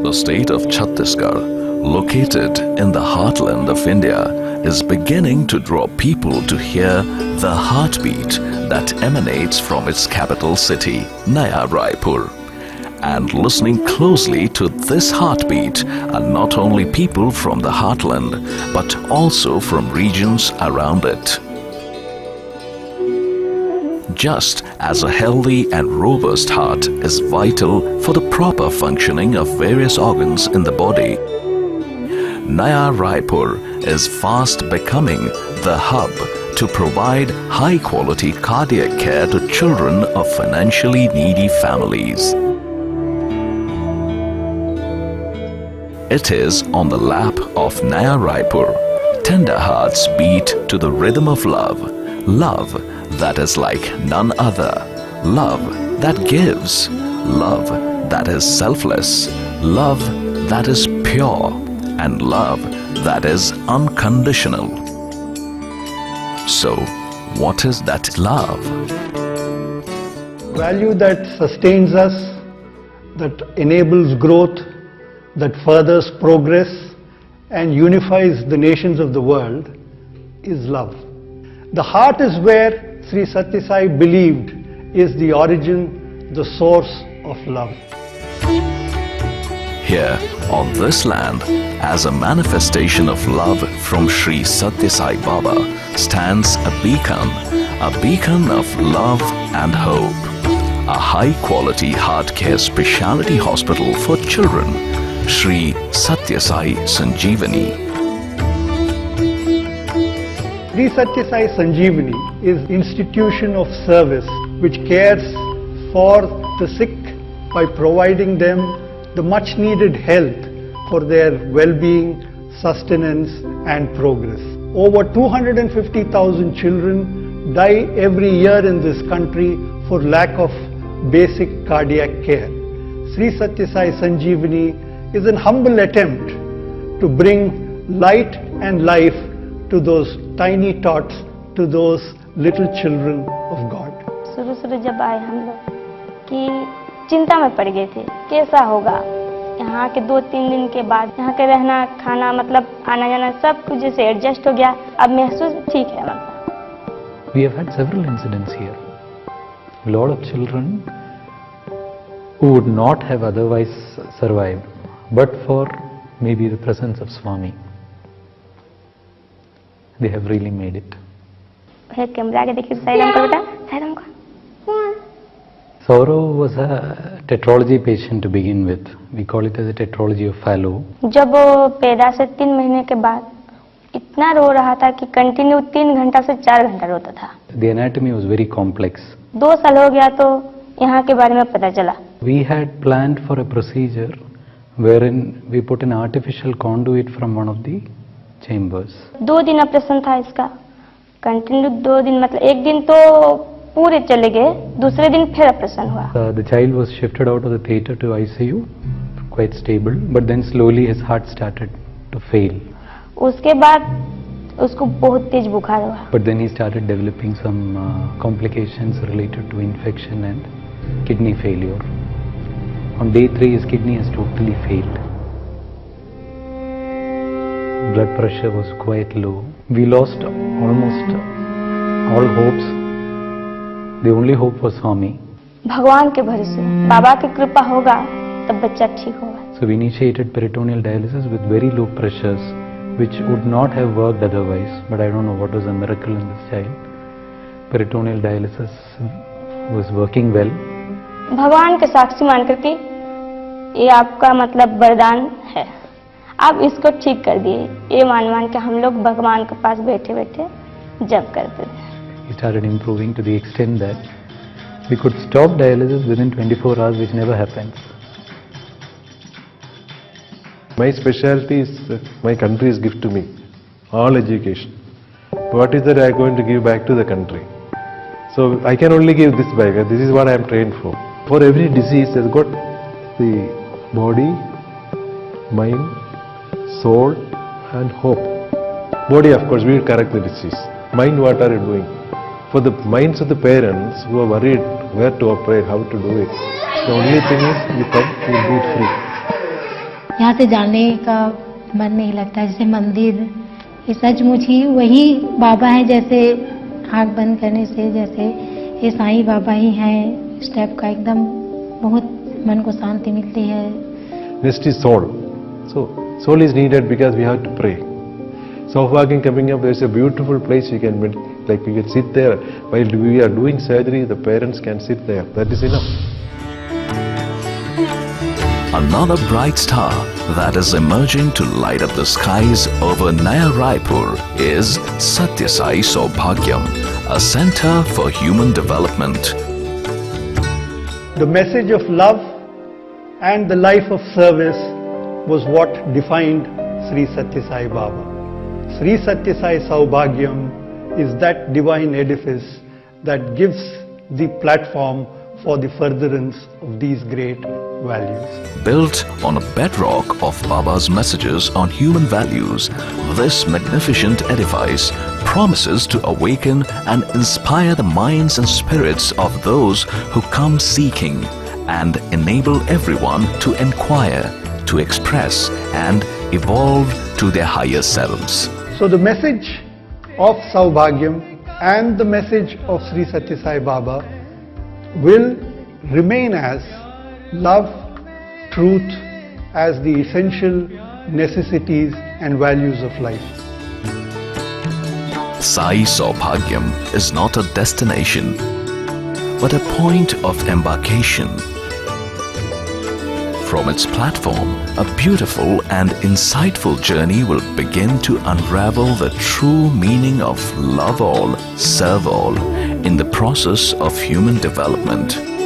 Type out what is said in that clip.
The state of Chhattisgarh, located in the heartland of India, is beginning to draw people to hear the heartbeat that emanates from its capital city, Naya Raipur. And listening closely to this heartbeat are not only people from the heartland, but also from regions around it. Just as a healthy and robust heart is vital for the proper functioning of various organs in the body, Naya Raipur is fast becoming the hub to provide high-quality cardiac care to children of financially needy families. It is on the lap of Naya Raipur, tender hearts beat to the rhythm of love, love that is like none other, love that gives, love that is selfless, love that is pure, and love that is unconditional. So, what is that love? Value that sustains us, that enables growth, that furthers progress and unifies the nations of the world is love. The heart is where Sri Sathya Sai believed is the origin, the source of love. Here on this land, as a manifestation of love from Sri Sathya Sai Baba, stands a beacon of love and hope. A high-quality heart care specialty hospital for children, Sri Sathya Sai Sanjeevani. Sri Sathya Sai Sanjeevani is an institution of service which cares for the sick by providing them the much needed health for their well-being, sustenance and progress. Over 250,000 children die every year in this country for lack of basic cardiac care. Sri Sathya Sai Sanjeevani is an humble attempt to bring light and life to those tiny tots, to those little children of God. शुरू जब आए हम लोग कि चिंता में पड़ गए थे, कैसा होगा यहाँ के 2-3 दिन के बाद यहाँ के रहना खाना मतलब आना जाना सब कुछ जैसे एडजस्ट हो गया, अब महसूस ठीक है मतलब. We have had several incidents here. A lot of children who would not have otherwise survived, but for maybe the presence of Swami, they have really made it. Camera आगे देखिए साइराम का बेटा, साइराम का. Saurav was a tetralogy patient to begin with. We call it as a tetralogy of Fallot. जब वो पैदा से 3 महीने के बाद इतना रो रहा था कि कंटिन्यू 3 घंटा से 4 घंटा रोता था. The anatomy was very complex. 2 साल हो गया तो यहाँ के बारे में पता चला. We had planned for a procedure wherein we put an artificial conduit from one of the chambers. 2 दिन ऑपरेशन था इसका, कंटिन्यू 2 दिन मतलब एक दिन तो पूरे चले गए, दूसरे दिन फिर ऑपरेशन हुआ. The child was shifted out of the theatre to ICU, quite stable, but then slowly his heart started to fail. उसके बाद उसको बहुत तेज बुखार हुआ. But then he started developing some complications related to infection and kidney failure. On day 3 his kidney has totally failed. Blood pressure was quite low. We lost almost all hopes. The only hope was Swami. भगवान के भरोसे, बाबा की कृपा होगा तब बच्चा ठीक होगा. So we initiated peritoneal dialysis with very low pressures, which would not have worked otherwise. But I don't know what was a miracle in this child. Peritoneal dialysis was working well. भगवान के साक्षी मान करके ये आपका मतलब वरदान है, आप इसको ठीक कर दिए. ये मान के हम लोग भगवान के पास बैठे बैठे जप करते थे. He started improving to the extent that we could stop dialysis within 24 hours, which never happens. My specialty is my country's gift to me, all education. What is that I am going to give back to the country? So I can only give this back. This is what I am trained for. For every disease, has got the body, mind, soul, and hope. Body, of course, will correct the disease. mind what are you doing. For the minds of the parents who are worried where to operate, how to do it, the only thing is you come, you do it free. यहाँ से जाने का मन नहीं लगता, जैसे मंदिर ये सचमुच ही वही बाबा है, जैसे आँख बंद करने से जैसे ये साईं बाबा ही हैं। स्टेप का एकदम बहुत मन को शांति मिलती है। Next is soul. So soul is needed because we have to pray. Saubhagyam coming up, there is a beautiful place you can like you can sit there while we are doing surgery. The parents can sit there. That is enough. Another bright star that is emerging to light up the skies over Naya Raipur is Satya Sai Saubhagyam, a center for human development. The message of love and the life of service was what defined Sri Satya Sai Baba. Sri Satya Sai Saubhagyam is that divine edifice that gives the platform for the furtherance of these great values. Built on a bedrock of Baba's messages on human values, this magnificent edifice promises to awaken and inspire the minds and spirits of those who come seeking and enable everyone to inquire, to express and evolve to their higher selves. So the message of Saubhagyam and the message of Sri Satya Sai Baba will remain as love, truth as the essential necessities and values of life. Sai Saubhagyam is not a destination, but a point of embarkation. From its platform, a beautiful and insightful journey will begin to unravel the true meaning of love all, serve all in the process of human development.